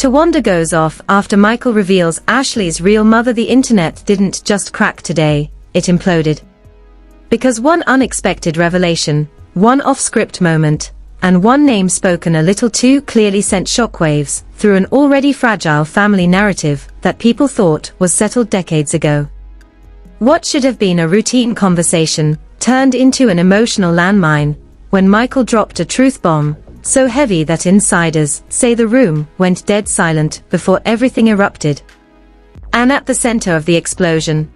Towanda goes off after Michael reveals Ashley's real mother. The internet didn't just crack today, it imploded. Because one unexpected revelation, one off-script moment, and one name spoken a little too clearly sent shockwaves through an already fragile family narrative that people thought was settled decades ago. What should have been a routine conversation turned into an emotional landmine when Michael dropped a truth bomb, so heavy that insiders say the room went dead silent before everything erupted. And at the center of the explosion,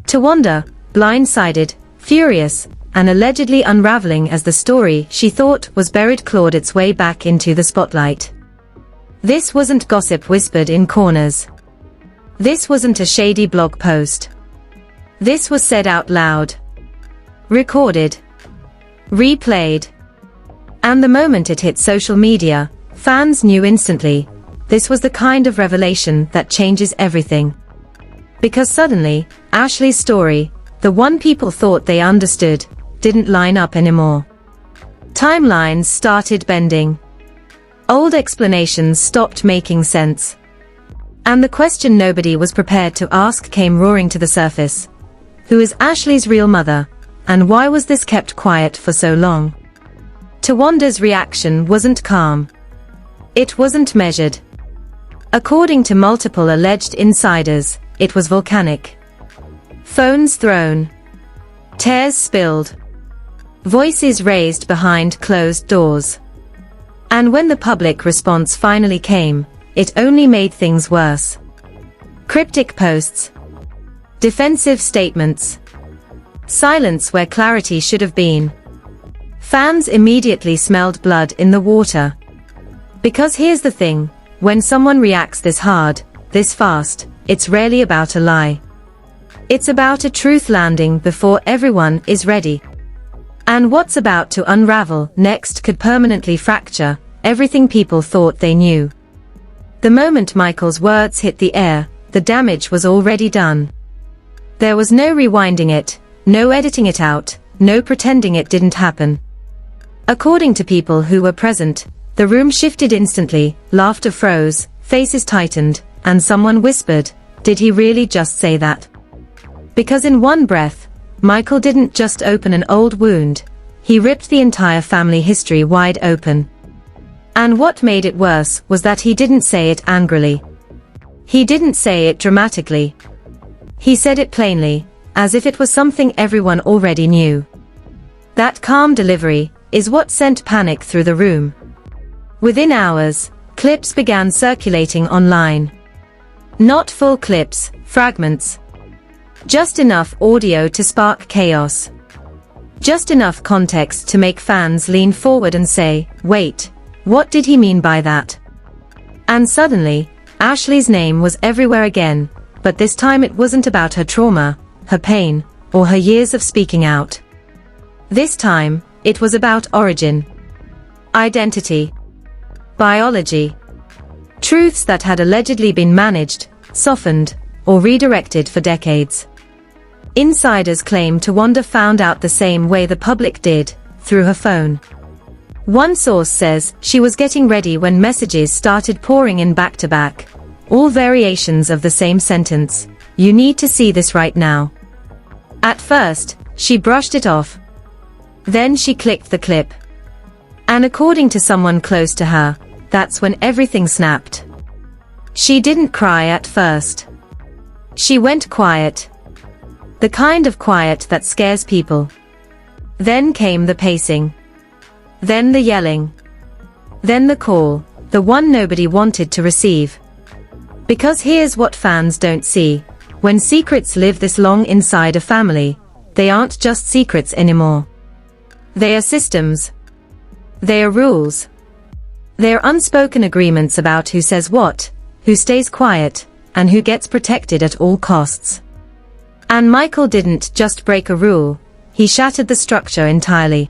Towanda, blindsided, furious, and allegedly unraveling as the story she thought was buried clawed its way back into the spotlight. This wasn't gossip whispered in corners. This wasn't a shady blog post. This was said out loud. Recorded. Replayed. And the moment it hit social media, fans knew instantly, this was the kind of revelation that changes everything. Because suddenly, Ashley's story, the one people thought they understood, didn't line up anymore. Timelines started bending. Old explanations stopped making sense. And the question nobody was prepared to ask came roaring to the surface. Who is Ashley's real mother, and why was this kept quiet for so long? Towanda's reaction wasn't calm. It wasn't measured. According to multiple alleged insiders, it was volcanic. Phones thrown. Tears spilled. Voices raised behind closed doors. And when the public response finally came, it only made things worse. Cryptic posts. Defensive statements. Silence where clarity should have been. Fans immediately smelled blood in the water. Because here's the thing, when someone reacts this hard, this fast, it's rarely about a lie. It's about a truth landing before everyone is ready. And what's about to unravel next could permanently fracture everything people thought they knew. The moment Michael's words hit the air, the damage was already done. There was no rewinding it, no editing it out, no pretending it didn't happen. According to people who were present, the room shifted instantly, laughter froze, faces tightened, and someone whispered, "Did he really just say that?" Because in one breath, Michael didn't just open an old wound, he ripped the entire family history wide open. And what made it worse was that he didn't say it angrily. He didn't say it dramatically. He said it plainly, as if it was something everyone already knew. That calm delivery is what sent panic through the room. Within hours, clips began circulating online. Not full clips, fragments. Just enough audio to spark chaos. Just enough context to make fans lean forward and say, "Wait, what did he mean by that?" And suddenly, Ashley's name was everywhere again, but this time it wasn't about her trauma, her pain, or her years of speaking out. This time, it was about origin. Identity. Biology. Truths that had allegedly been managed, softened, or redirected for decades. Insiders claim Towanda found out the same way the public did, through her phone. One source says she was getting ready when messages started pouring in back-to-back, all variations of the same sentence, "You need to see this right now." At first, she brushed it off. Then she clicked the clip. And according to someone close to her, that's when everything snapped. She didn't cry at first. She went quiet. The kind of quiet that scares people. Then came the pacing. Then the yelling. Then the call, the one nobody wanted to receive. Because here's what fans don't see. When secrets live this long inside a family, they aren't just secrets anymore. They are systems. They are rules. They are unspoken agreements about who says what, who stays quiet, and who gets protected at all costs. And Michael didn't just break a rule, he shattered the structure entirely.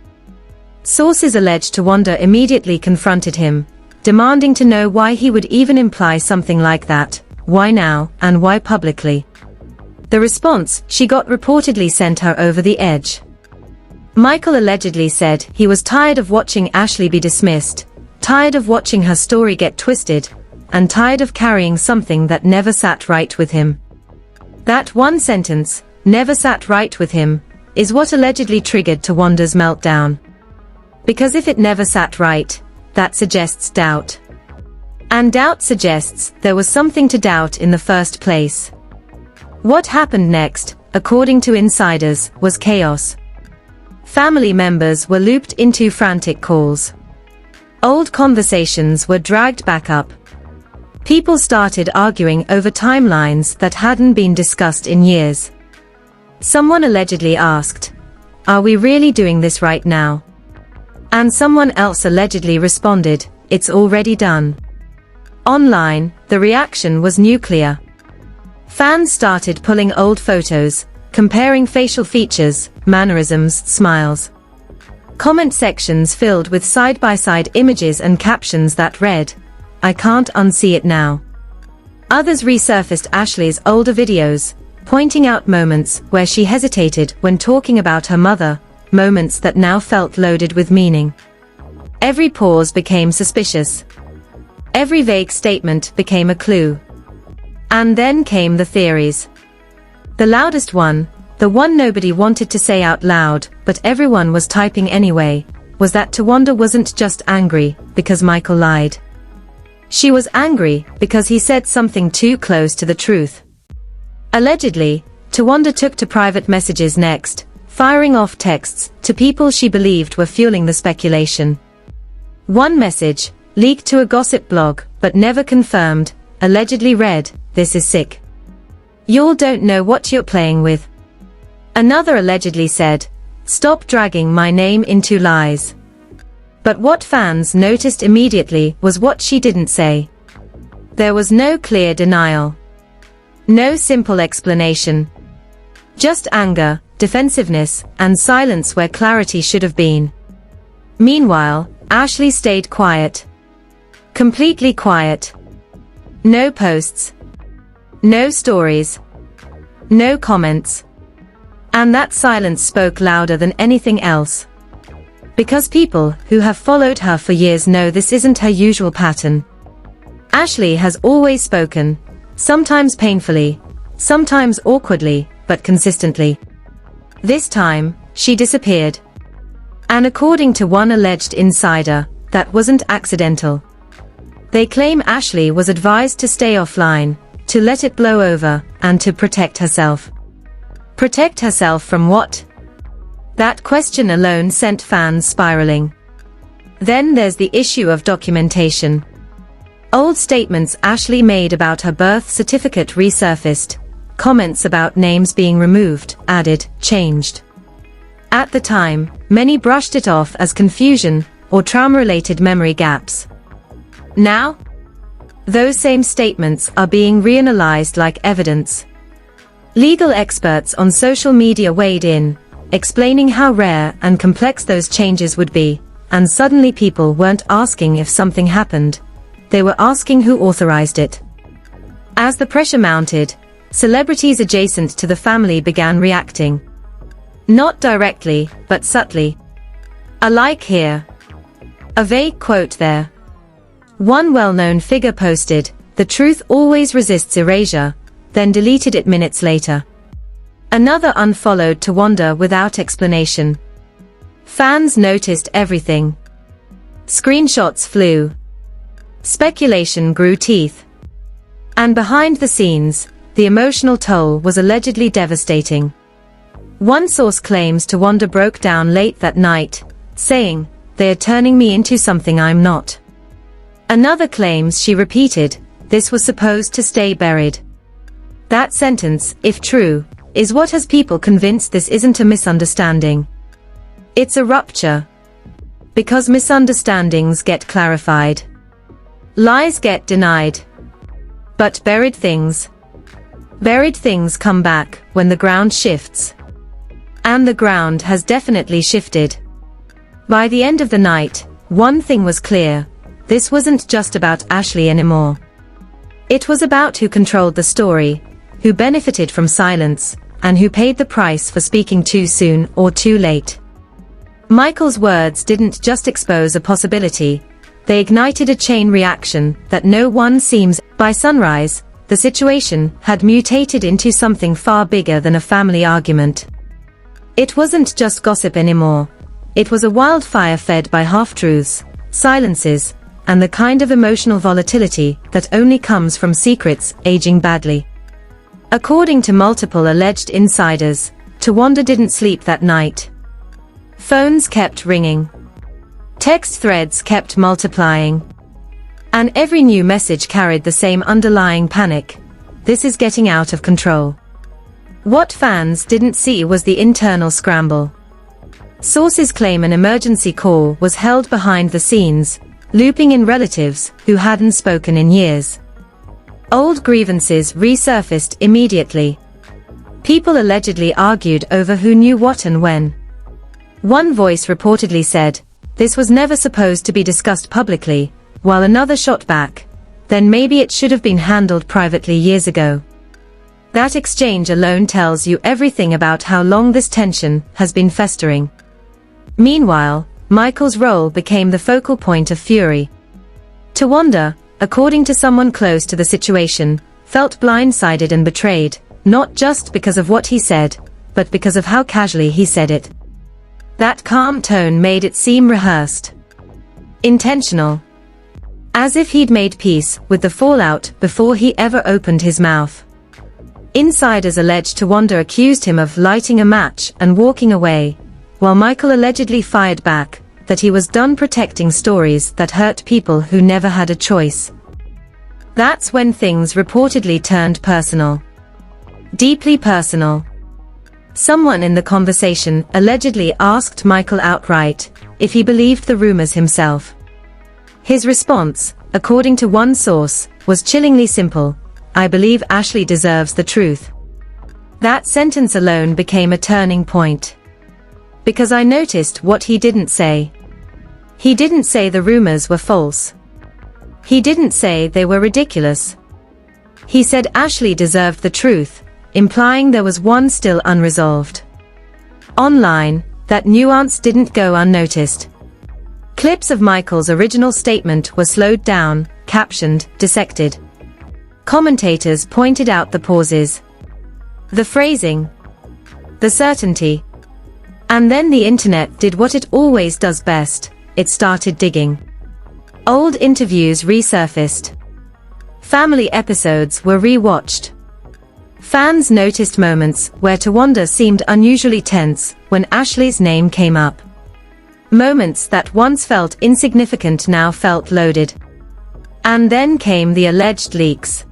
Sources allege Towanda immediately confronted him, demanding to know why he would even imply something like that, why now, and why publicly. The response she got reportedly sent her over the edge. Michael allegedly said he was tired of watching Ashley be dismissed, tired of watching her story get twisted, and tired of carrying something that never sat right with him. That one sentence, "never sat right with him," is what allegedly triggered Towanda's meltdown. Because if it never sat right, that suggests doubt. And doubt suggests there was something to doubt in the first place. What happened next, according to insiders, was chaos. Family members were looped into frantic calls. Old conversations were dragged back up. People started arguing over timelines that hadn't been discussed in years. Someone allegedly asked, "Are we really doing this right now?" And someone else allegedly responded, "It's already done." Online, the reaction was nuclear. Fans started pulling old photos, comparing facial features, mannerisms, smiles. Comment sections filled with side-by-side images and captions that read, "I can't unsee it now." Others resurfaced Ashley's older videos, pointing out moments where she hesitated when talking about her mother, moments that now felt loaded with meaning. Every pause became suspicious. Every vague statement became a clue. And then came the theories. The loudest one, the one nobody wanted to say out loud, but everyone was typing anyway, was that Towanda wasn't just angry because Michael lied. She was angry because he said something too close to the truth. Allegedly, Towanda took to private messages next, firing off texts to people she believed were fueling the speculation. One message, leaked to a gossip blog but never confirmed, allegedly read, "This is sick. Y'all don't know what you're playing with." Another allegedly said, "Stop dragging my name into lies." But what fans noticed immediately was what she didn't say. There was no clear denial. No simple explanation. Just anger, defensiveness, and silence where clarity should have been. Meanwhile, Ashley stayed quiet. Completely quiet. No posts. No stories. No comments. And that silence spoke louder than anything else. Because people who have followed her for years know this isn't her usual pattern. Ashley has always spoken, sometimes painfully, sometimes awkwardly, but consistently. This time, she disappeared. And according to one alleged insider, that wasn't accidental. They claim Ashley was advised to stay offline, to let it blow over, and to protect herself. Protect herself from what? That question alone sent fans spiraling. Then there's the issue of documentation. Old statements Ashley made about her birth certificate resurfaced, comments about names being removed, added, changed. At the time, many brushed it off as confusion or trauma-related memory gaps. Now, those same statements are being reanalyzed like evidence. Legal experts on social media weighed in, explaining how rare and complex those changes would be, and suddenly people weren't asking if something happened, they were asking who authorized it. As the pressure mounted, celebrities adjacent to the family began reacting. Not directly, but subtly. A like here. A vague quote there. One well-known figure posted, "The truth always resists erasure," then deleted it minutes later. Another unfollowed Towanda without explanation. Fans noticed everything. Screenshots flew. Speculation grew teeth. And behind the scenes, the emotional toll was allegedly devastating. One source claims Towanda broke down late that night, saying, "They are turning me into something I'm not." Another claims she repeated, "This was supposed to stay buried." That sentence, if true, is what has people convinced this isn't a misunderstanding. It's a rupture. Because misunderstandings get clarified. Lies get denied. But buried things come back when the ground shifts. And the ground has definitely shifted. By the end of the night, one thing was clear. This wasn't just about Ashley anymore. It was about who controlled the story, who benefited from silence, and who paid the price for speaking too soon or too late. Michael's words didn't just expose a possibility, they ignited a chain reaction that no one seems. By sunrise, the situation had mutated into something far bigger than a family argument. It wasn't just gossip anymore. It was a wildfire fed by half-truths, silences, and the kind of emotional volatility that only comes from secrets aging badly. According to multiple alleged insiders, Towanda didn't sleep that night. Phones kept ringing. Text threads kept multiplying. And every new message carried the same underlying panic. This is getting out of control. What fans didn't see was the internal scramble. Sources claim an emergency call was held behind the scenes, looping in relatives who hadn't spoken in years. Old grievances resurfaced immediately. People allegedly argued over who knew what and when. One voice reportedly said, "This was never supposed to be discussed publicly," while another shot back, "Then maybe it should have been handled privately years ago." That exchange alone tells you everything about how long this tension has been festering. Meanwhile, Michael's role became the focal point of fury. Towanda, according to someone close to the situation, felt blindsided and betrayed, not just because of what he said, but because of how casually he said it. That calm tone made it seem rehearsed. Intentional. As if he'd made peace with the fallout before he ever opened his mouth. Insiders alleged Towanda accused him of lighting a match and walking away, while Michael allegedly fired back that he was done protecting stories that hurt people who never had a choice. That's when things reportedly turned personal. Deeply personal. Someone in the conversation allegedly asked Michael outright if he believed the rumors himself. His response, according to one source, was chillingly simple: "I believe Ashley deserves the truth." That sentence alone became a turning point. Because I noticed what he didn't say. He didn't say the rumors were false. He didn't say they were ridiculous. He said Ashley deserved the truth, implying there was one still unresolved. Online, that nuance didn't go unnoticed. Clips of Michael's original statement were slowed down, captioned, dissected. Commentators pointed out the pauses, the phrasing, the certainty. And then the internet did what it always does best: it started digging. Old interviews resurfaced. Family episodes were re-watched. Fans noticed moments where Towanda seemed unusually tense when Ashley's name came up. Moments that once felt insignificant now felt loaded. And then came the alleged leaks.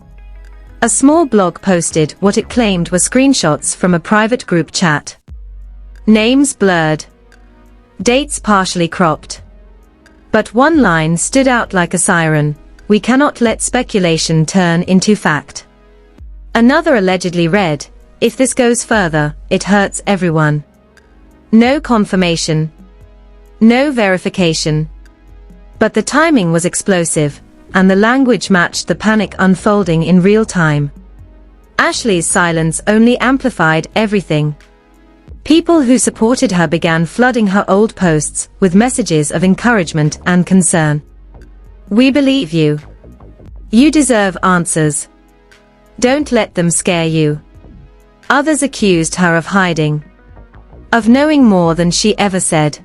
A small blog posted what it claimed were screenshots from a private group chat. Names blurred. Dates partially cropped. But one line stood out like a siren: "We cannot let speculation turn into fact." Another allegedly read, "If this goes further, it hurts everyone." No confirmation. No verification. But the timing was explosive, and the language matched the panic unfolding in real time. Ashley's silence only amplified everything. People who supported her began flooding her old posts with messages of encouragement and concern. "We believe you. You deserve answers. Don't let them scare you." Others accused her of hiding, of knowing more than she ever said.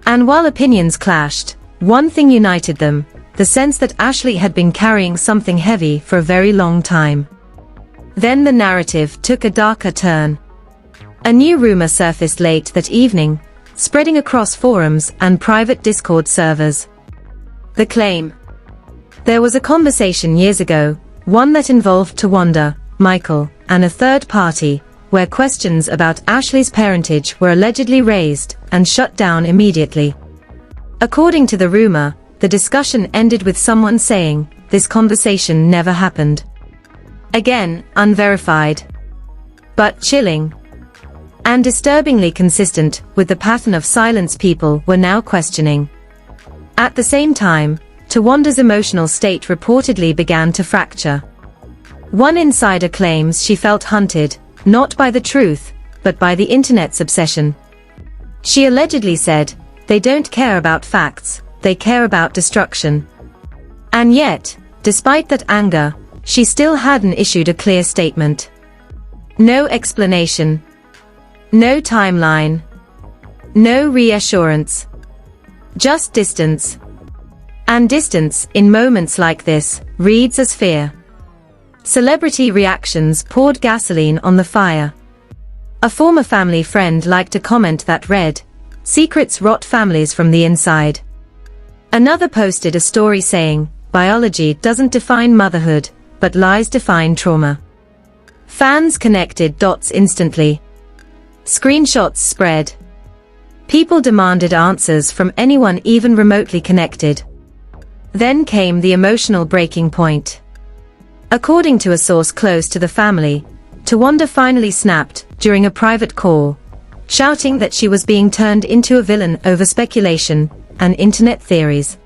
And while opinions clashed, one thing united them: the sense that Ashley had been carrying something heavy for a very long time. Then the narrative took a darker turn. A new rumor surfaced late that evening, spreading across forums and private Discord servers. The claim: there was a conversation years ago, one that involved Towanda, Michael, and a third party, where questions about Ashley's parentage were allegedly raised and shut down immediately. According to the rumor, the discussion ended with someone saying, "This conversation never happened." Again, unverified. But chilling. And disturbingly consistent with the pattern of silence people were now questioning. At the same time, Towanda's emotional state reportedly began to fracture. One insider claims she felt hunted, not by the truth, but by the internet's obsession. She allegedly said, "They don't care about facts, they care about destruction. And yet, despite that anger, she still hadn't issued a clear statement. No explanation. No timeline. No reassurance. Just distance. And distance, in moments like this, reads as fear. Celebrity reactions poured gasoline on the fire. A former family friend liked a comment that read, "Secrets rot families from the inside." Another posted a story saying, "Biology doesn't define motherhood, but lies define trauma." Fans connected dots instantly. Screenshots spread. People demanded answers from anyone even remotely connected. Then came the emotional breaking point. According to a source close to the family, Towanda finally snapped during a private call, shouting that she was being turned into a villain over speculation and internet theories.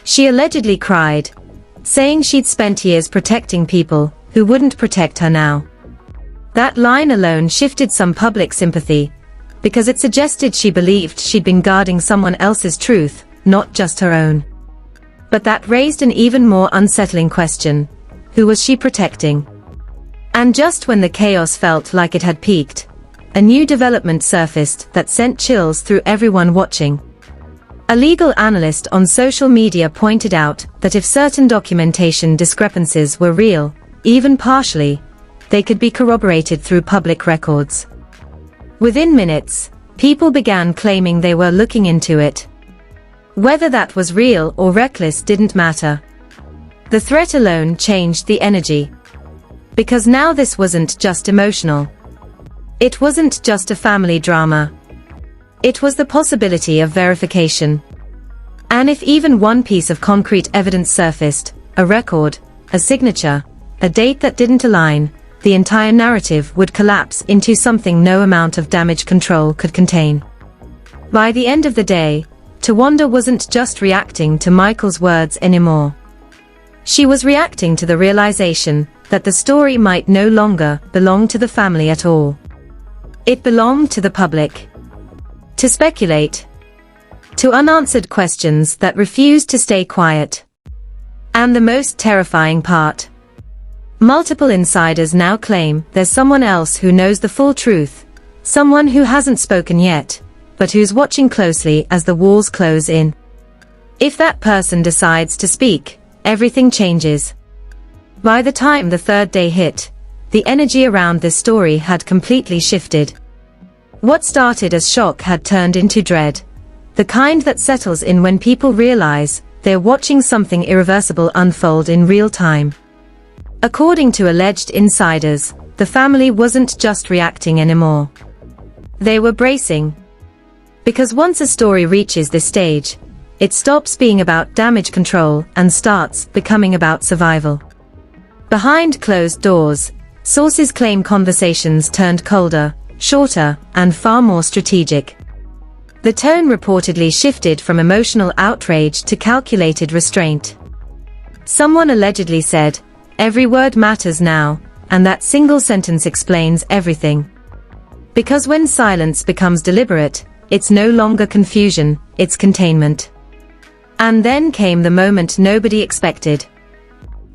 She allegedly cried, saying she'd spent years protecting people who wouldn't protect her now. That line alone shifted some public sympathy, because it suggested she believed she'd been guarding someone else's truth, not just her own. But that raised an even more unsettling question. Who was she protecting? And just when the chaos felt like it had peaked, a new development surfaced that sent chills through everyone watching. A legal analyst on social media pointed out that if certain documentation discrepancies were real, even partially, they could be corroborated through public records. Within minutes, people began claiming they were looking into it. Whether that was real or reckless didn't matter. The threat alone changed the energy. Because now this wasn't just emotional. It wasn't just a family drama. It was the possibility of verification. And if even one piece of concrete evidence surfaced, a record, a signature, a date that didn't align, the entire narrative would collapse into something no amount of damage control could contain. By the end of the day, Towanda wasn't just reacting to Michael's words anymore. She was reacting to the realization that the story might no longer belong to the family at all. It belonged to the public. To speculate. To unanswered questions that refused to stay quiet. And the most terrifying part. Multiple insiders now claim there's someone else who knows the full truth, someone who hasn't spoken yet, but who's watching closely as the walls close in. If that person decides to speak, everything changes. By the time the third day hit, the energy around this story had completely shifted. What started as shock had turned into dread, the kind that settles in when people realize they're watching something irreversible unfold in real time. According to alleged insiders, the family wasn't just reacting anymore. They were bracing. Because once a story reaches this stage, it stops being about damage control and starts becoming about survival. Behind closed doors, sources claim conversations turned colder, shorter, and far more strategic. The tone reportedly shifted from emotional outrage to calculated restraint. Someone allegedly said, "Every word matters now," and that single sentence explains everything. Because when silence becomes deliberate, it's no longer confusion, it's containment. And then came the moment nobody expected.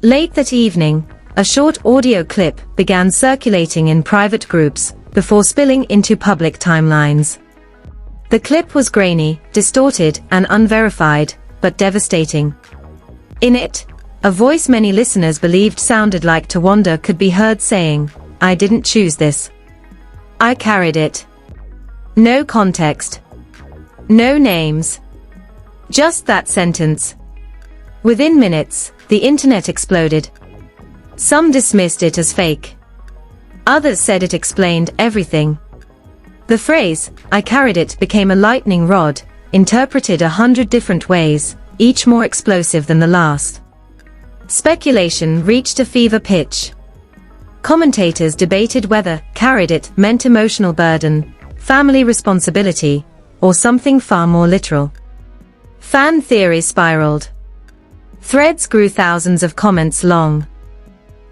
Late that evening, a short audio clip began circulating in private groups, before spilling into public timelines. The clip was grainy, distorted, and unverified, but devastating. In it, a voice many listeners believed sounded like Towanda could be heard saying, "I didn't choose this. I carried it." No context. No names. Just that sentence. Within minutes, the internet exploded. Some dismissed it as fake. Others said it explained everything. The phrase, "I carried it," became a lightning rod, interpreted 100 different ways, each more explosive than the last. Speculation reached a fever pitch. Commentators debated whether "carried it" meant emotional burden, family responsibility, or something far more literal. Fan theories spiraled. Threads grew thousands of comments long.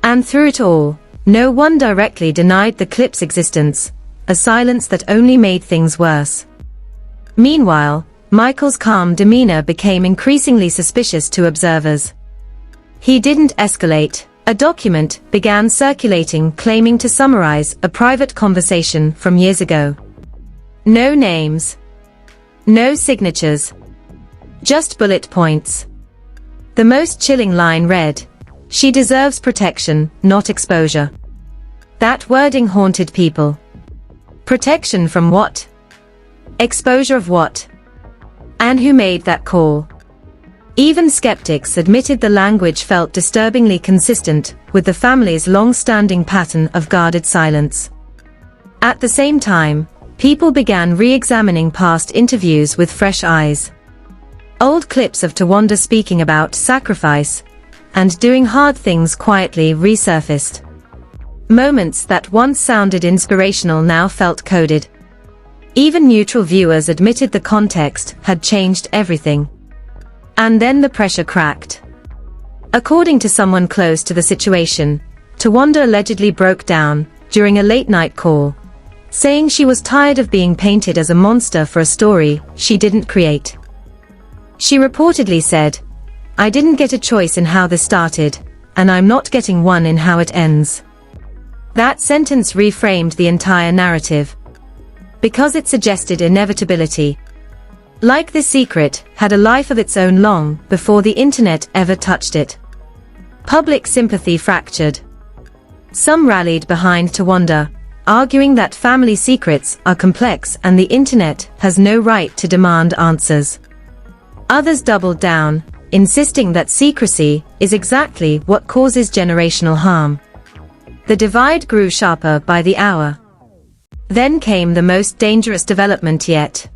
And through it all, no one directly denied the clip's existence, a silence that only made things worse. Meanwhile, Michael's calm demeanor became increasingly suspicious to observers. He didn't escalate. A document began circulating claiming to summarize a private conversation from years ago. No names. No signatures. Just bullet points. The most chilling line read, "She deserves protection, not exposure." That wording haunted people. Protection from what? Exposure of what? And who made that call? Even skeptics admitted the language felt disturbingly consistent with the family's long-standing pattern of guarded silence. At the same time, people began re-examining past interviews with fresh eyes. Old clips of Towanda speaking about sacrifice and doing hard things quietly resurfaced. Moments that once sounded inspirational now felt coded. Even neutral viewers admitted the context had changed everything. And then the pressure cracked. According to someone close to the situation, Towanda allegedly broke down during a late-night call, saying she was tired of being painted as a monster for a story she didn't create. She reportedly said, "I didn't get a choice in how this started, and I'm not getting one in how it ends." That sentence reframed the entire narrative, because it suggested inevitability. Like this secret had a life of its own long before the internet ever touched it. Public sympathy fractured. Some rallied behind Towanda, arguing that family secrets are complex and the internet has no right to demand answers. Others doubled down, insisting that secrecy is exactly what causes generational harm. The divide grew sharper by the hour. Then came the most dangerous development yet.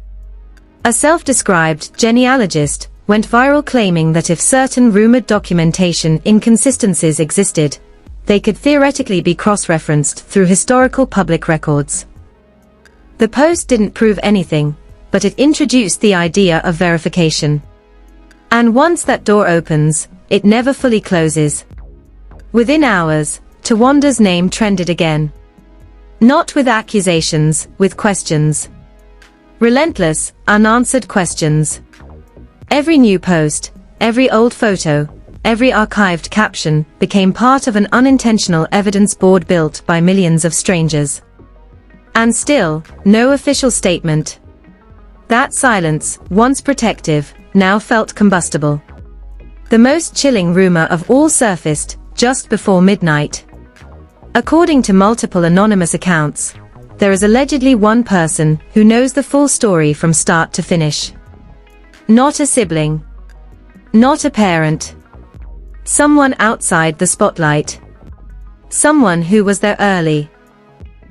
A self-described genealogist went viral claiming that if certain rumored documentation inconsistencies existed, they could theoretically be cross-referenced through historical public records. The post didn't prove anything, but it introduced the idea of verification. And once that door opens, it never fully closes. Within hours, Towanda's name trended again. Not with accusations, with questions. Relentless, unanswered questions. Every new post, every old photo, every archived caption became part of an unintentional evidence board built by millions of strangers. And still, no official statement. That silence, once protective, now felt combustible. The most chilling rumor of all surfaced just before midnight. According to multiple anonymous accounts, there is allegedly one person who knows the full story from start to finish. Not a sibling. Not a parent. Someone outside the spotlight. Someone who was there early.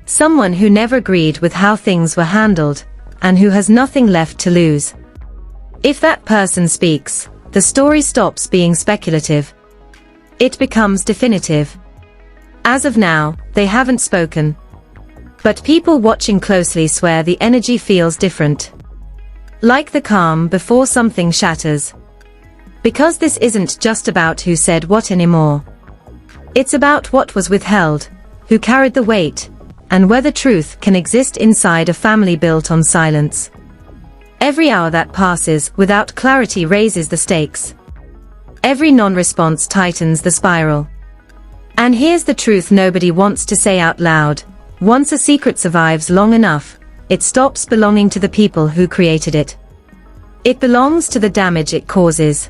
Someone who never agreed with how things were handled, and who has nothing left to lose. If that person speaks, the story stops being speculative. It becomes definitive. As of now, they haven't spoken. But people watching closely swear the energy feels different. Like the calm before something shatters. Because this isn't just about who said what anymore. It's about what was withheld, who carried the weight, and whether truth can exist inside a family built on silence. Every hour that passes without clarity raises the stakes. Every non-response tightens the spiral. And here's the truth nobody wants to say out loud. Once a secret survives long enough, it stops belonging to the people who created it. It belongs to the damage it causes.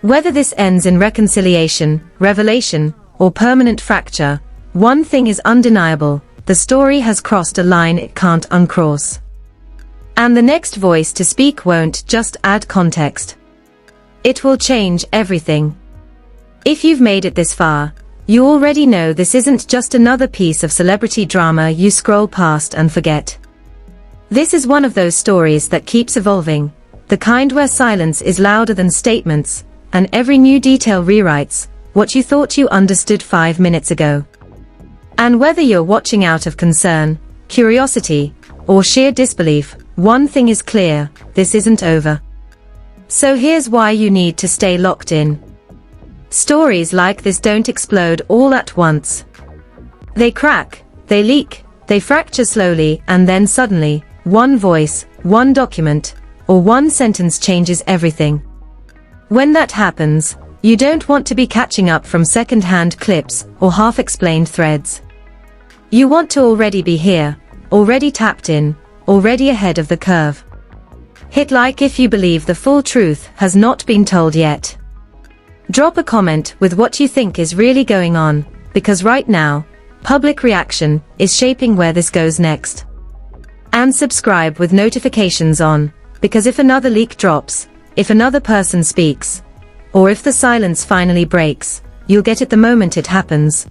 Whether this ends in reconciliation, revelation, or permanent fracture, one thing is undeniable: the story has crossed a line it can't uncross. And the next voice to speak won't just add context. It will change everything. If you've made it this far, you already know this isn't just another piece of celebrity drama you scroll past and forget. This is one of those stories that keeps evolving, the kind where silence is louder than statements, and every new detail rewrites what you thought you understood 5 minutes ago. And whether you're watching out of concern, curiosity, or sheer disbelief, one thing is clear: this isn't over. So here's why you need to stay locked in. Stories like this don't explode all at once. They crack, they leak, they fracture slowly, and then suddenly, one voice, one document, or one sentence changes everything. When that happens, you don't want to be catching up from second-hand clips or half-explained threads. You want to already be here, already tapped in, already ahead of the curve. Hit like if you believe the full truth has not been told yet. Drop a comment with what you think is really going on, because right now, public reaction is shaping where this goes next. And subscribe with notifications on, because if another leak drops, if another person speaks, or if the silence finally breaks, you'll get it the moment it happens.